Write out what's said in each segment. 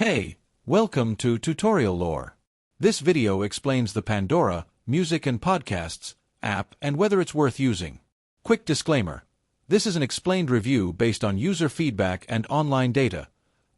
Hey, welcome to Tutorial Lore. This video explains the Pandora, Music and Podcasts app and whether it's worth using. Quick disclaimer. This is an explained review based on user feedback and online data,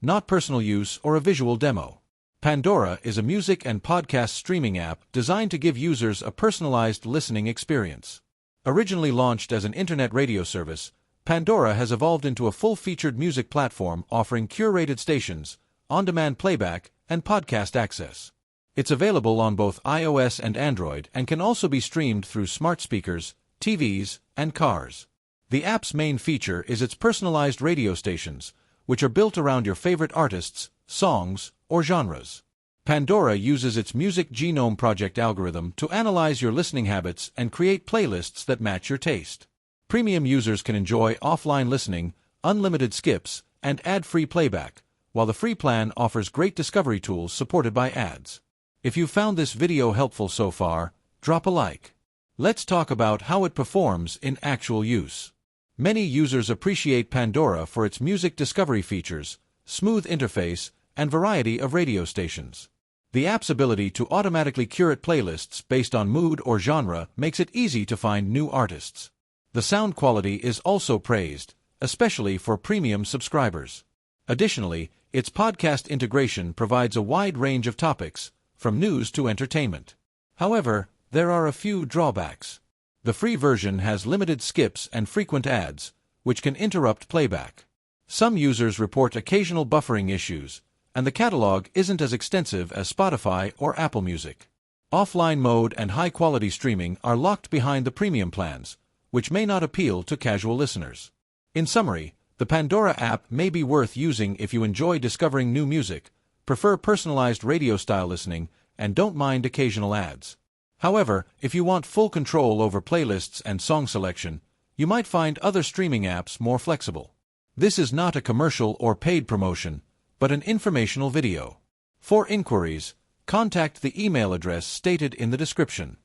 not personal use or a visual demo. Pandora is a music and podcast streaming app designed to give users a personalized listening experience. Originally launched as an internet radio service, Pandora has evolved into a full-featured music platform offering curated stations, on-demand playback, and podcast access. It's available on both iOS and Android and can also be streamed through smart speakers, TVs, and cars. The app's main feature is its personalized radio stations, which are built around your favorite artists, songs, or genres. Pandora uses its Music Genome Project algorithm to analyze your listening habits and create playlists that match your taste. Premium users can enjoy offline listening, unlimited skips, and ad-free playback, while the free plan offers great discovery tools supported by ads. If you found this video helpful so far, drop a like. Let's talk about how it performs in actual use. Many users appreciate Pandora for its music discovery features, smooth interface, and variety of radio stations. The app's ability to automatically curate playlists based on mood or genre makes it easy to find new artists. The sound quality is also praised, especially for premium subscribers. Additionally, its podcast integration provides a wide range of topics, from news to entertainment. However, there are a few drawbacks. The free version has limited skips and frequent ads, which can interrupt playback. Some users report occasional buffering issues, and the catalog isn't as extensive as Spotify or Apple Music. Offline mode and high-quality streaming are locked behind the premium plans, which may not appeal to casual listeners. In summary, the Pandora app may be worth using if you enjoy discovering new music, prefer personalized radio-style listening, and don't mind occasional ads. However, if you want full control over playlists and song selection, you might find other streaming apps more flexible. This is not a commercial or paid promotion, but an informational video. For inquiries, contact the email address stated in the description.